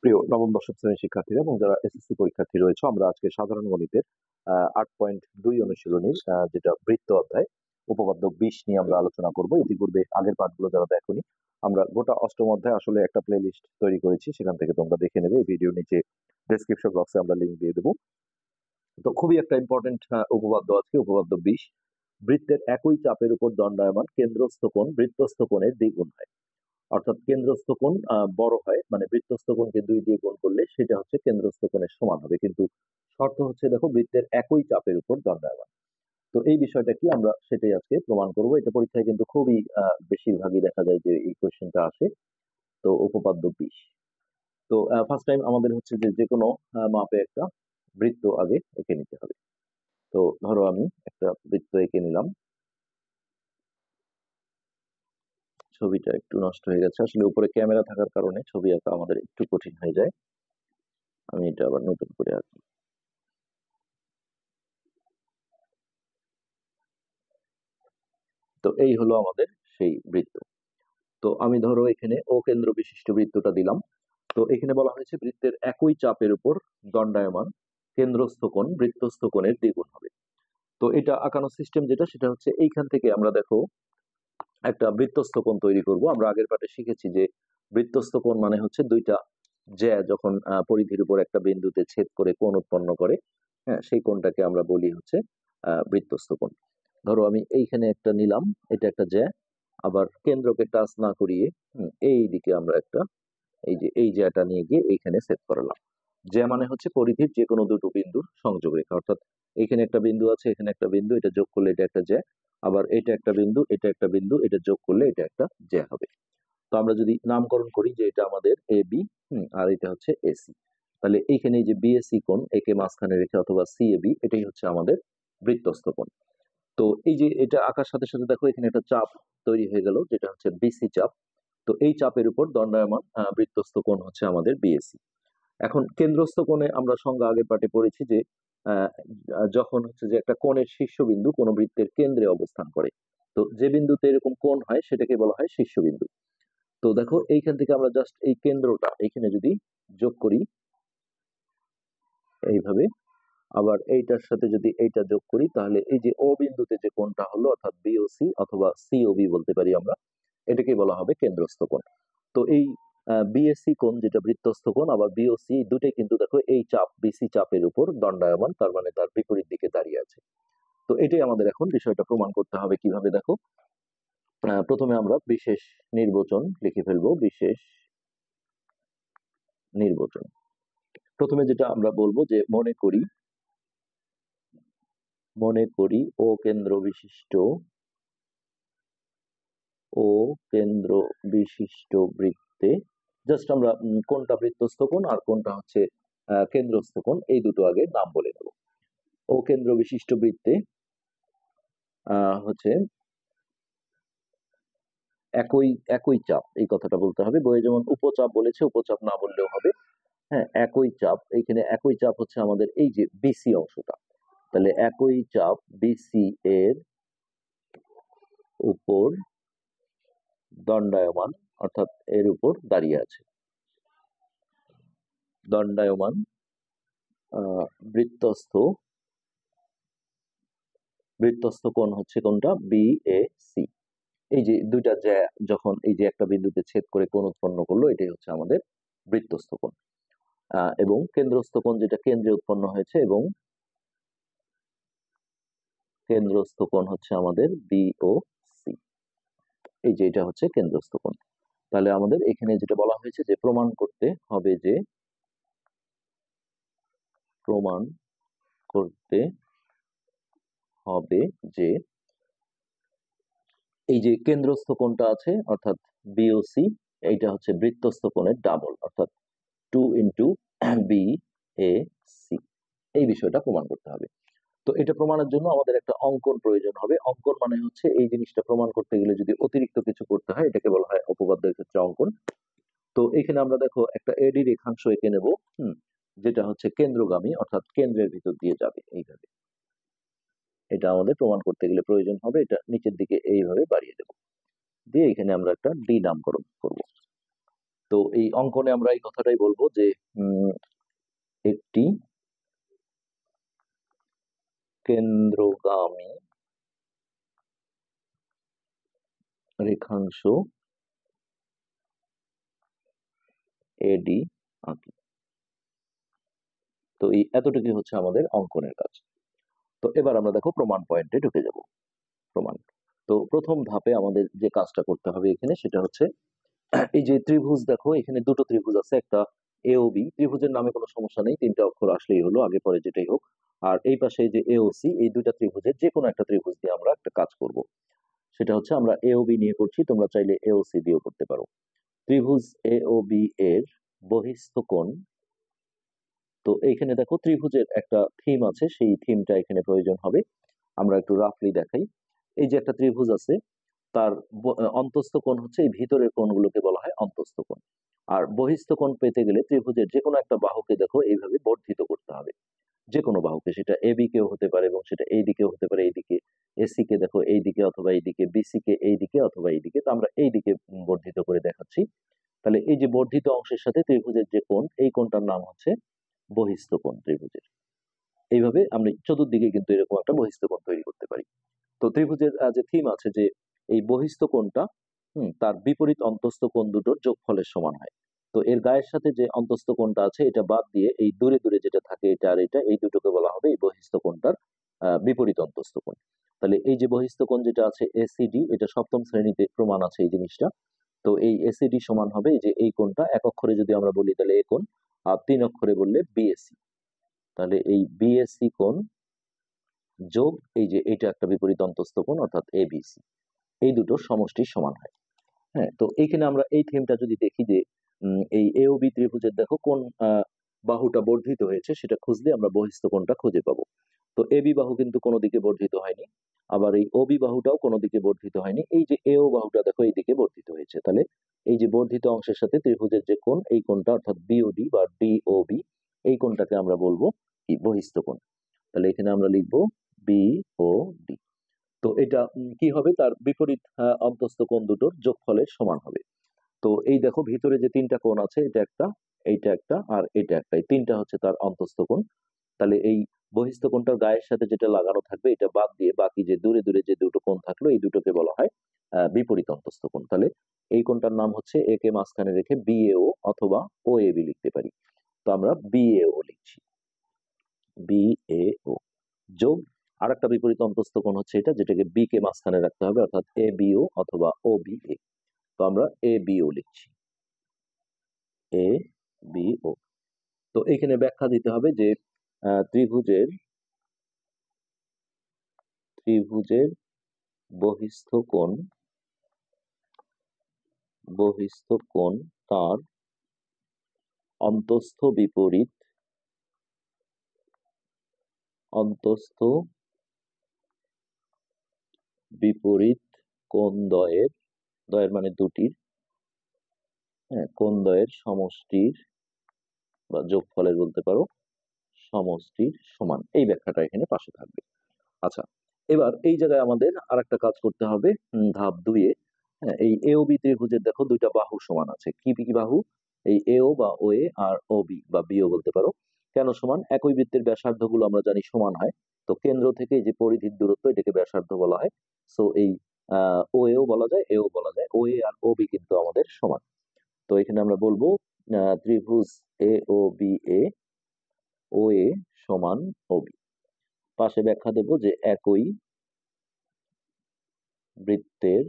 প্রিয় নবম দশম শ্রেণীর শিক্ষার্থীরা এবং যারা এসএসসি পরীক্ষার্থী রয়েছে, আমরা আজকে সাধারণ গণিতের 8.2 অনুশীলনীর যেটা বৃত্ত অধ্যায় উপপাদ্য 20 নিয়ে আমরা আলোচনা করব। ইতিপূর্বে আগের পাঠগুলো যারা দেখোনি, আমরা গোটা অষ্টম অধ্যায় আসলে একটা প্লে লিস্ট তৈরি করেছি, সেখান থেকে তোমরা দেখে নেবে। এই ভিডিও নিচে ডেসক্রিপশন বক্সে আমরা লিঙ্ক দিয়ে দেবো। তো খুবই একটা ইম্পর্টেন্ট উপপাদ্য আজকে, উপপাদ্য 20। বৃত্তের একই চাপের উপর দণ্ডায়মান কেন্দ্রস্থ কোণ বৃত্তস্থ কোণের দ্বিগুণ হয়। অর্থাৎ কেন্দ্রস্থ কোণ বড় হয়, মানে বৃত্তস্থ কোণকে 2 দিয়ে গুণ করলে সেটা হচ্ছে কেন্দ্রস্থ কোণের সমান হবে। কিন্তু শর্ত হচ্ছে, দেখো, বৃত্তের একই চাপের উপর দণ্ডায়মান। তো এই বিষয়টা কি, আমরা সেটাই আজকে প্রমাণ করব। এটা পরীক্ষায় কিন্তু খুবই বেশিরভাগই দেখা যায় যে এই কোশ্চেনটা আসে। তো উপপাদ্য 20। তো ফার্স্ট টাইম আমাদের হচ্ছে যে যে কোনো মাপে একটা বৃত্ত আগে এঁকে নিতে হবে। তো ধরো আমি একটা বৃত্ত এঁকে নিলাম। ছবিটা একটু নষ্ট হয়ে গেছে, আসলে উপরে ক্যামেরা থাকার কারণে ছবি আঁকা আমাদের একটু কঠিন হয়ে যায়। আমি এটা আবার নতুন করে আঁকি। তো এই হলো আমাদের সেই বৃত্ত। তো আমি ধরো এখানে ও কেন্দ্র বিশিষ্ট বৃত্তটা দিলাম। তো এখানে বলা হয়েছে বৃত্তের একই চাপের উপর দণ্ডায়মান কেন্দ্রস্থ কোণ বৃত্তস্থ কোণের দ্বিগুণ হবে। তো এটা আঁকানোর সিস্টেম যেটা, সেটা হচ্ছে এইখান থেকে আমরা দেখো একটা বৃত্তস্থ কোণ তৈরি করব। আমরা আগের পাঠে শিখেছি যে বৃত্তস্থ কোণ মানে হচ্ছে দুইটা জ্যা যখন পরিধির উপর একটা বিন্দুতে ছেদ করে কোণ উৎপন্ন করে, হ্যাঁ, সেই কোণটাকে আমরা বলি হচ্ছে বৃত্তস্থ কোণ। ধরো আমি এইখানে একটা নিলাম, এটা একটা জ্যা, আবার কেন্দ্রকে টাচ না করিয়ে এই দিকে আমরা একটা এই যে এই জ্যাটা নিয়ে গিয়ে এইখানে সেট করালাম। জ্যা মানে হচ্ছে পরিধির যে কোনো দুটো বিন্দুর সংযোগ রেখা, অর্থাৎ এখানে একটা বিন্দু আছে, এখানে একটা বিন্দু, এটা যোগ করলে এটা একটা জ্যা, আবার এটা একটা বিন্দু, এটা একটা বিন্দু, এটা যোগ করলে এটা একটা জ্যা হবে। তো আমরা যদি নামকরণ করি যে এটা আমাদের এ বি, আর এটা হচ্ছে এসি, তাহলে এইখানে এই যে বিএসি কোণ একে মাঝখানে রেখে অথবা সিএবি, এটাই হচ্ছে আমাদের বৃত্তস্থ কোণ। তো এই যে এটা আঁকার সাথে সাথে দেখো এখানে একটা চাপ তৈরি হয়ে গেল, যেটা হচ্ছে বিসি চাপ। তো এই চাপের উপর দণ্ডায়মান বৃত্তস্থ কোণ হচ্ছে আমাদের বিএসি। এখন কেন্দ্রস্থ কোণে আমরা সংজ্ঞা আগের পাঠে পড়েছি যে আহ, যখন হচ্ছে যে একটা কোণের শীর্ষবিন্দু কোনো বৃত্তের কেন্দ্রে অবস্থান করে, তো যে বিন্দুতে এরকম কোণ হয় সেটাকে বলা হয় শীর্ষবিন্দু। তো দেখো এইখান থেকে আমরা জাস্ট এই কেন্দ্রটা এখানে যদি যোগ করি এইভাবে, আবার এইটার সাথে যদি এইটা যোগ করি, তাহলে এই যে ও বিন্দুতে যে কোণটা হলো, অর্থাৎ বিওসি অথবা সিওবি বলতে পারি আমরা, এটাকে বলা হবে কেন্দ্রস্থ কোণ। তো এই বিএসসি কোণ যেটা বৃত্তস্থ কোণ, আবার বিওসি, দুটোই কিন্তু দেখো এই চাপ বিসি চাপের উপর দণ্ডায়মান, তার মানে তার বিপরীত দিকে দাঁড়িয়ে আছে। তো এটাই আমাদের এখন বিষয়টা প্রমাণ করতে হবে। কিভাবে দেখো, প্রথমে আমরা বিশেষ নির্বাচন লিখে ফেলবো। বিশেষ নির্বাচন, প্রথমে যেটা আমরা বলবো যে মনে করি ও কেন্দ্র বিশিষ্ট বৃত্তে, জাস্ট আমরা কোনটা বৃত্তস্থ কোণ আর কোনটা হচ্ছে কেন্দ্রস্থ কোণ, এই দুটো আগে নাম বলে নেব। ও কেন্দ্র বিশিষ্ট বৃত্তে হচ্ছে একই একই চাপ, এই কথাটা বলতে হবে। বইয়ে যেমন উপচাপ বলেছে, উপচাপ না বললেও হবে। হ্যাঁ, একই চাপ, এইখানে একই চাপ হচ্ছে আমাদের এই যে বিসি অংশটা। তাহলে একই চাপ বিসি এর উপর দণ্ডায়মান, অর্থাৎ এর উপর দাঁড়িয়ে আছে। দণ্ডায়মান বৃত্তস্থ বৃত্তস্থ কোণ হচ্ছে কোনটা, বিএসি। এই যে দুইটা জ্যা যখন এই যে একটা বিন্দুতে ছেদ করে কোণ উৎপন্ন করলো, এটাই হচ্ছে আমাদের বৃত্তস্থ কোণ। এবং কেন্দ্রস্থ কোণ যেটা কেন্দ্রে উৎপন্ন হয়েছে, এবং কেন্দ্রস্থ কোণ হচ্ছে আমাদের বিওসি। এই যে এটা হচ্ছে কেন্দ্রস্থ কোণ। তাহলে আমাদের এখানে যেটা বলা হয়েছে যে প্রমাণ করতে হবে যে এই যে কেন্দ্রস্থ কোণটা আছে অর্থাৎ বিওসি, এইটা হচ্ছে বৃত্তস্থ কোণের ডাবল, অর্থাৎ 2 × বি এ সি। এই বিষয়টা প্রমাণ করতে হবে। তো এটা প্রমাণের জন্য আমাদের একটা অঙ্কন প্রয়োজন হবে। অঙ্কন মানে হচ্ছে এই জিনিসটা প্রমাণ করতে গেলে যদি অতিরিক্ত কিছু করতে হয়, এটাকে বলা হয় উপপাদ্যের ক্ষেত্রে অঙ্কন। তো এখানে আমরা দেখো একটা এডি রেখাংশ এঁকে নেব, যেটা হচ্ছে কেন্দ্রগামী, অর্থাৎ কেন্দ্রের ভিতর দিয়ে যাবে এইভাবে। এটা আমাদের প্রমাণ করতে গেলে প্রয়োজন হবে, এটা নিচের দিকে এইভাবে বাড়িয়ে দেব, দিয়ে এখানে আমরা একটা ডি নামকরণ করব। তো এই অঙ্কনে আমরা এই কথাটাই বলবো যে একটি কেন্দ্রগামী রেখাংশ এডি আঁকি। তো এই এতটুকু হচ্ছে আমাদের অঙ্কনের কাজ। তো এবার আমরা দেখো প্রমাণ পয়েন্টে ঢুকে যাব। প্রমাণ। তো প্রথম ধাপে আমাদের যে কাজটা করতে হবে এখানে সেটা হচ্ছে এই যে ত্রিভুজ, দেখো এখানে দুটো ত্রিভুজ আছে, একটা এ ও বি। ত্রিভুজের নামে কোনো সমস্যা নেই, তিনটা অক্ষর আসলেই হলো, আগে পরে যেটাই হোক। আর এই পাশে এই যে এ ও সি, এই দুইটা ত্রিভুজের যে কোনো একটা ত্রিভুজ দিয়ে আমরা একটা কাজ করব। সেটা হচ্ছে আমরা এ ও বি নিয়ে করছি, তোমরা চাইলে এ ও সি দিয়েও করতে পারো। ত্রিভুজ এ ও বি এর বহিস্থ কোণ। তো এইখানে দেখো ত্রিভুজের একটা থিম আছে, সেই থিমটা এখানে প্রয়োজন হবে। আমরা একটু রাফলি দেখাই। এই যে একটা ত্রিভুজ আছে, তার অন্তস্থ কোণ হচ্ছে এই ভিতরের কোণগুলোকে বলা হয় অন্তস্থ কোণ। আর বহিস্থ কোণ পেতে গেলে ত্রিভুজের যে কোনো একটা বাহুকে দেখো এইভাবে বর্ধিত করতে হবে। যে কোনো বাহুকে, সেটা এ বি কেও হতে পারে এবং সেটা এই দিকেও হতে পারে, এইদিকে এসি কে দেখো এইদিকে অথবা এইদিকে, বিসি কে এইদিকে অথবা এইদিকে। তো আমরা এইদিকে বর্ধিত করে দেখাচ্ছি। তাহলে এই যে বর্ধিত অংশের সাথে ত্রিভুজের যে কোণ, এই কোণটার নাম হচ্ছে বহিস্থ কোণ ত্রিভুজের। এইভাবে আমরা চতুর্দিকে কিন্তু এরকম একটা বহিস্থ কোণ তৈরি করতে পারি। তো ত্রিভুজের যে থিম আছে যে এই বহিস্থ কোণটা তার বিপরীত অন্তস্থ কোণ দুটোর যোগফলের সমান হয়। তো এর গায়ের সাথে যে অন্তস্থ কোণটা আছে এটা বাদ দিয়ে এই দূরে দূরে যেটা থাকে এটা আর এটা, এই দুটোকে বলা হবে এই বহিস্থ কোণটার বিপরীত অন্তস্থ কোণ। তাহলে এই যে বহিস্থ কোণ যেটা আছে এসিডি, এটা সপ্তম শ্রেণীতে প্রমাণ আছে এই জিনিসটা। তো এই এসিডি সমান হবে এই যে এই কোণটা, এক অক্ষরে যদি আমরা বলি তাহলে এ কোণ, আর তিন অক্ষরে বললে বিএসি। তাহলে এই বিএসি কোণ যোগ এই যে এটা একটা বিপরীত অন্তস্থ কোণ অর্থাৎ এবিসি, এই দুটোর সমষ্টির সমান হয়। হ্যাঁ, তো এইখানে আমরা এই থিমটা যদি দেখি যে এই এ ও বি ত্রিভুজের দেখো কোন বাহুটা বর্ধিত হয়েছে সেটা খুঁজলে আমরা বহিস্থ কোণটা খুঁজে পাবো। তো এ বি বাহু কিন্তু কোনো দিকে বর্ধিত হয়নি, আবার এই ও বি বাহুটাও কোনো দিকে বর্ধিত হয়নি। এই যে এ ও বাহুটা দেখো এই দিকে বর্ধিত হয়েছে। তাহলে এই যে বর্ধিত অংশের সাথে ত্রিভুজের যে কোণ, এই কোণটা অর্থাৎ বিওডি বা ডিওবি, এই কোণটাকে আমরা বলবো কি বহিস্থ কোণ। তাহলে এখানে আমরা লিখবো বিওডি। তো এটা কি হবে, তার বিপরীত অন্তস্থ কোণ দুটোর যোগফলের সমান হবে। তো এই দেখো ভিতরে যে তিনটা কোণ আছে, এটা একটা, এইটা একটা আর এটা একটা, এই তিনটা হচ্ছে তার অন্তস্থ কোণ। তাহলে এই বহিস্থ কোণটার গায়ের সাথে যেটা লাগানো থাকবে এটা বাদ দিয়ে বাকি যে দূরে দূরে যে দুটো কোণ থাকলো এই দুটোকে বলা হয় বিপরীত অন্তস্থ কোণ। তাহলে এই কোণটার নাম হচ্ছে, এ কে মাঝখানে রেখে বিএও অথবা ও এ বি লিখতে পারি। তো আমরা বিএও লিখছি, বিএও যোগ আর একটা বিপরীত অন্তস্থ কোণ হচ্ছে এটা, যেটাকে বি কে মাঝখানে রাখতে হবে অর্থাৎ এ বিও অথবা ও বি এ। তো আমরা এ বিও লিখছি, এ বিও। তো এখানে ব্যাখ্যা দিতে হবে যে ত্রিভুজের ত্রিভুজের বহিস্থ কোণ তার অন্তস্থ বিপরীত অন্তস্থ বিপরীত কোণ দ্বয়ের, দ্বয়ের মানে দুটির, কোণ দ্বয়ের সমষ্টির বা যোগফলের বলতে পারো, সমষ্টির সমান। এই ব্যাখ্যাটা এখানে পাশে থাকবে। আচ্ছা, এবার এই জায়গায় আমাদের আরেকটা কাজ করতে হবে ধাপ 2-এ। এই এ ও বি ত্রিভুজের দেখো দুইটা বাহু সমান আছে। কি কি বাহু? এই এ ও বা ও এ আর ও বি বা বিও বলতে পারো। কেন সমান? একই বৃত্তের ব্যাসার্ধ গুলো আমরা জানি সমান হয়। তো কেন্দ্র থেকে যে পরিধির দূরত্ব এটাকে ব্যাসার্ধ বলা হয়। সো এই ও এও বলা যায়, এও বলা যায়। ও এ আর ও বি কিন্তু আমাদের সমান। তো এখানে আমরা বলবো ত্রিভুজ এ ও বি এ, ও এ সমান ও বি। পাশে ব্যাখ্যা দেব যে একই বৃত্তের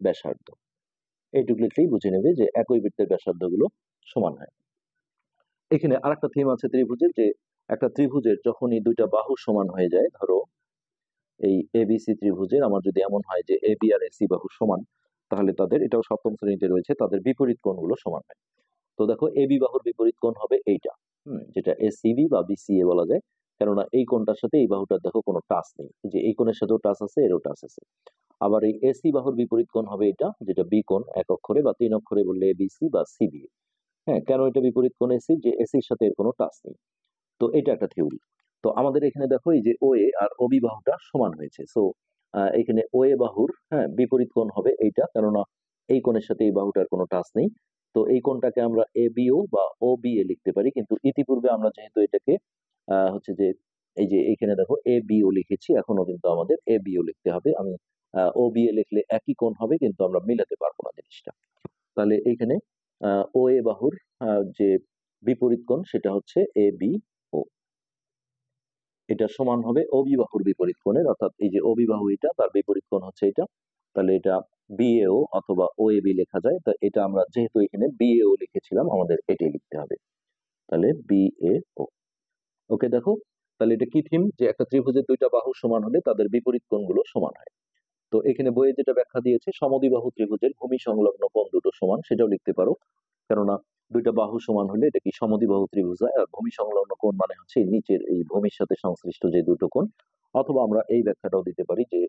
ব্যাসার্ধ, এইটুকু লিখলেই বুঝে নেবে যে একই বৃত্তের ব্যাসার্ধ গুলো সমান হয়। এখানে আরেকটা থিম আছে ত্রিভুজের, যে একটা ত্রিভুজের যখনই দুইটা বাহু সমান হয়ে যায়, ধরো এই এবিসি ত্রিভুজের আমার যদি এমন হয় যে এ বি আর এসি বাহু সমান, তাহলে তাদের, এটাও সপ্তম শ্রেণীতে রয়েছে, তাদের বিপরীত কোণগুলো সমান হয়। তো দেখো এ বি বাহুর বিপরীত কোণ হবে এইটা, যেটা এসিবি বা বিসিএ বলা যায়। কেননা এই কোণটার সাথে এই বাহুটার দেখো কোনো টাচ নেই, যে এই কোণের সাথেও টাচ আছে, এরও টাচ আছে। আবার এই এসি বাহুর বিপরীত কোণ হবে এটা, যেটা বি কোণ, এক অক্ষরে বা তিন অক্ষরে বললে এবিসি বা সিবিএ। হ্যাঁ, কেন এটা বিপরীত কোণ এসি? যে এসির সাথে এর কোনো টাচ নেই। তো এটা একটা থিওরি। তো আমাদের এখানে দেখো এই যে ও এ আর ও বি বাহুটা সমান হয়েছে। সো এখানে ও এ বাহুর বিপরীত কোণ হবে এইটা, কেননা এই কোণের সাথে এই বাহুটার কোনো টাচ নেই। তো এই কোণটাকে আমরা এবিও বা ওবিএ লিখতে পারি, কিন্তু ইতিপূর্বে আমরা যেহেতু এটাকে হচ্ছে যে এই যে এইখানে দেখো এবিও লিখেছি, এখনো কিন্তু আমাদের এবিও লিখতে হবে। আমি ওবিএ লিখলে একই কোণ হবে, কিন্তু আমরা মিলাতে পারবো না জিনিসটা। তাহলে এইখানে ও এ বাহুর যে বিপরীত কোণ সেটা হচ্ছে এ বি ও, এটা সমান হবে ও বি বাহুর বিপরীত কোণের, অর্থাৎ এই যে ও বি বাহু এটা, তার বিপরীত কোণ হচ্ছে এটা। তাহলে এটা বিএও অথবা ও এ বি লেখা যায়। তা এটা আমরা যেহেতু এখানে বিএও লিখেছিলাম, আমাদের এটাই লিখতে হবে। তাহলে বিএও। ওকে, দেখো তাহলে এটা কি থিম, যে একটা ত্রিভুজের দুইটা বাহু সমান হলে তাদের বিপরীত কোণগুলো সমান হয়। তো এখানে বইয়ে যেটা ব্যাখ্যা দিয়েছে, সমদ্বিবাহু ত্রিভুজের ভূমি সংলগ্ন কোণ দুটো সমান, সেটাও লিখতে পারো। কেননা দুইটা বাহু সমান হলে এটা কি সমদ্বিবাহু ত্রিভুজ হয়, আর ভূমি সংলগ্ন কোণ মানে হচ্ছে এই নিচের এই ভূমির সাথে সংশ্লিষ্ট যে দুটো কোণ। অথবা আমরা এই ব্যাখ্যাটাও দিতে পারি যে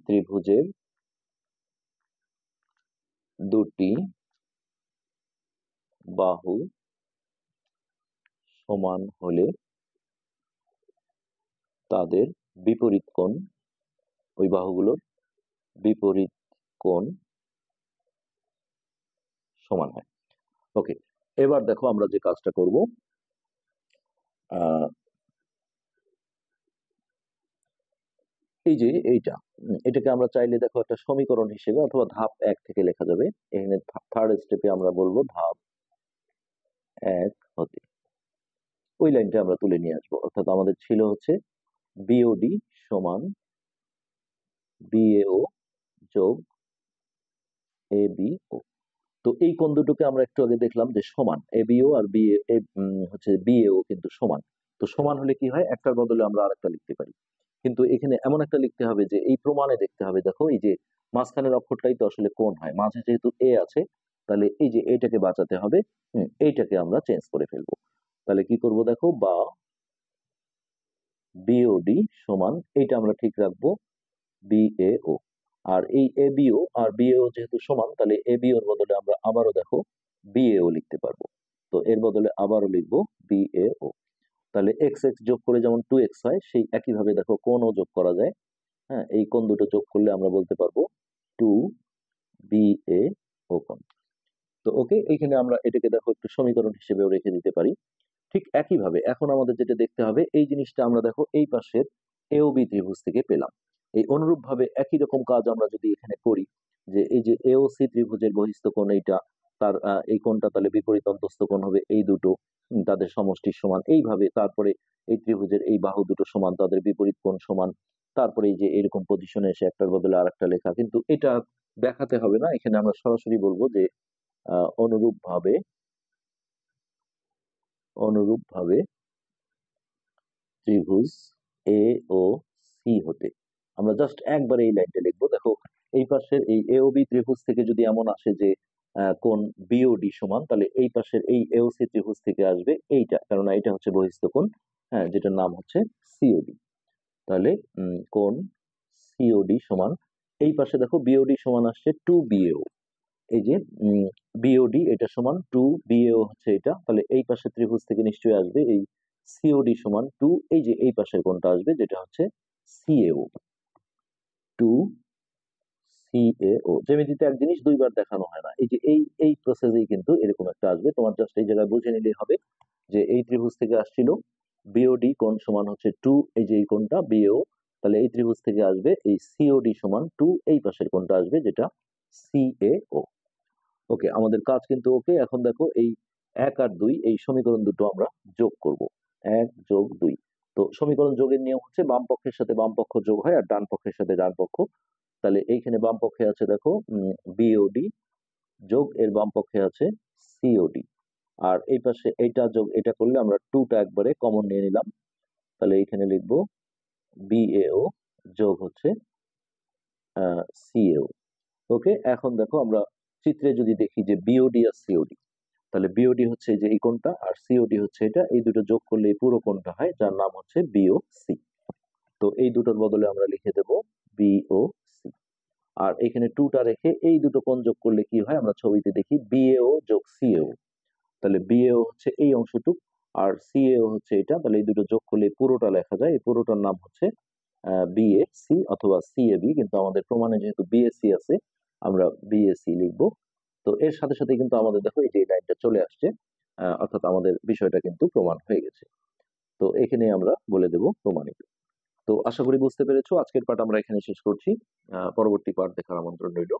ত্রিভুজের দুটি বাহু সমান হলে তাদের বিপরীত কোণ, ওই বাহুগুলোর বিপরীত কোণ সমান হয়। ওকে, এবার দেখো আমরা যে কাজটা করব, এই যে এইটা, এটাকে আমরা চাইলে দেখো একটা সমীকরণ হিসেবে অথবা ধাপ 1 থেকে লেখা যাবে। এখানে থার্ড স্টেপে আমরা বলবো ধাপ 1 হতে ওই লাইনটা আমরা তুলে নিয়ে আসবো। অর্থাৎ আমাদের ছিল হচ্ছে বিওডি সমান বিএও যোগ এবিও। তো এই কোণ দুটোকে আমরা একটু আগে দেখলাম যে সমান, এবিও আর হচ্ছে বিএও কিন্তু সমান। তো সমান হলে কি হয়, একটার বদলে আমরা আরেকটা লিখতে পারি। কিন্তু এখানে এমন একটা লিখতে হবে যে এই প্রমাণে দেখতে হবে, দেখো এই যে মাঝখানের অক্ষরটাই তো আসলে কোণ হয়, মাঝে যেহেতু এ আছে, তাহলে এই যে এইটাকে বাঁচাতে হবে, এইটাকে আমরা চেঞ্জ করে ফেলবো। তাহলে কি করব দেখো, বা বিওডি সমান, এইটা আমরা ঠিক রাখবো বিএও। আর এই এবিও আর বিএও যেহেতু সমান, তাহলে এবিওর বদলে আমরা আবারও দেখো বিএও লিখতে পারবো। তো এর বদলে আবারও লিখবো বিএও। তাহলে এক্স এক্স যোগ করে যেমন 2x হয়, সেই একইভাবে দেখো কোণও যোগ করা যায়। হ্যাঁ, এই কোণ দুটো যোগ করলে আমরা বলতে পারবো 2BAO কোণ। তো ওকে, এইখানে আমরা এটাকে দেখো একটু সমীকরণ হিসেবেও রেখে দিতে পারি। ঠিক একইভাবে এখন আমাদের যেটা দেখতে হবে, এই জিনিসটা আমরা দেখো এই পাশের AOB ত্রিভুজ থেকে পেলাম। এই অনুরূপ ভাবে একই রকম কাজ আমরা যদি এখানে করি, যে এই যে AOC ত্রিভুজের বহিস্থ কোণ এইটা, তার এই কোণটা তাহলে বিপরীত অন্তস্থ কোণ হবে এই দুটো, তাদের সমষ্টির সমান। এইভাবে তারপরে এই ত্রিভুজের এই বাহু দুটো সমান, তাদের বিপরীত কোণ সমান। তারপরে এই যে এরকম পজিশনে এসে একটার বদলে আরেকটা লেখা, কিন্তু এটা দেখাতে হবে না, এখানে আমরা সরাসরি বলবো যে অনুরূপ ভাবে ত্রিভুজ এ ও সি হতে, আমরা জাস্ট একবার এই লাইনটা লিখবো। দেখো এই পাশের এই এওবি ত্রিভুজ থেকে যদি এমন আসে যে কোণ বিওডি সমান, তাহলে এই পাশের এই এওসি ত্রিভুজ থেকে আসবে এইটা, কারণ এটা হচ্ছে বহিস্থ কোণ, হ্যাঁ, যেটার নাম হচ্ছে সিওডি। তাহলে কোণ সিওডি সমান, এই পাশে দেখো বিওডি সমান আসছে 2BAO। এই যে বিওডি এটা সমান 2BAO হচ্ছে এটা, তাহলে এই পাশের ত্রিভুজ থেকে নিশ্চয়ই আসবে এই সিওডি সমান 2, এই যে এই পাশের কোণটা আসবে যেটা হচ্ছে সিএও, 2CAO। জ্যামিতিতে এক জিনিস দুইবার দেখানো হয় না, এই যে এই প্রসেসেই কিন্তু এরকম একটা আসবে। তোমার জাস্ট এই জায়গায় বুঝে নিলেই হবে যে এই ত্রিভুজ থেকে আসছিল বিওডি কোণ সমান হচ্ছে 2, এই যে এই কোণটা বিএও, তাহলে এই ত্রিভুজ থেকে আসবে এই সিওডি সমান 2, এই পাশের কোণটা আসবে যেটা সিএও। ওকে, আমাদের কাজ কিন্তু ওকে। এখন দেখো এই 1 আর 2 এই সমীকরণ দুটো আমরা যোগ করব, 1 যোগ 2। তো সমীকরণ যোগের নিয়ম হচ্ছে বাম পক্ষের সাথে বাম পক্ষ যোগ হয়, আর ডান পক্ষের সাথে ডান পক্ষ। তাহলে এইখানে বাম পক্ষে আছে দেখো বিওডি যোগ এর বাম পক্ষে আছে সিওডি, আর এই পাশে এইটা যোগ এটা করলে আমরা 2টা একবারে কমন নিয়ে নিলাম। তাহলে এইখানে লিখবো বিএও যোগ হচ্ছে সিএও। ওকে, এখন দেখো আমরা চিত্রে যদি দেখি যে বিওডি আর সিওডি, তাহলে বিওডি হচ্ছে এই যে এই কোণটা, আর সিওডি হচ্ছে এটা, এই দুটো যোগ করলে এই পুরো কোণটা হয়, যার নাম হচ্ছে বিওসি। তো এই দুটোর বদলে আমরা লিখে দেব বিওসি। আর এখানে 2টা রেখে এই দুটো কোণ যোগ করলে কি হয়, আমরা ছবিতে দেখি বিএও যোগ সিএও। তাহলে বিএও হচ্ছে এই অংশটুক, আর সিএও হচ্ছে এটা, তাহলে এই দুটো যোগ করলে পুরোটা লেখা যায়, এই পুরোটার নাম হচ্ছে বিএসি অথবা সিএবি। কিন্তু আমাদের প্রমাণে যেহেতু বিএসি আছে, আমরা বিএসি লিখব। তো এর সাথে সাথে কিন্তু আমাদের দেখো এই যে এই লাইনটা চলে আসছে, অর্থাৎ আমাদের বিষয়টা কিন্তু প্রমাণ হয়ে গেছে। তো এখানে আমরা বলে দেব প্রমাণিত। তো আশা করি বুঝতে পেরেছো। আজকের পাঠ আমরা এখানে শেষ করছি। পরবর্তী পাঠ দেখার আমন্ত্রণ রইল।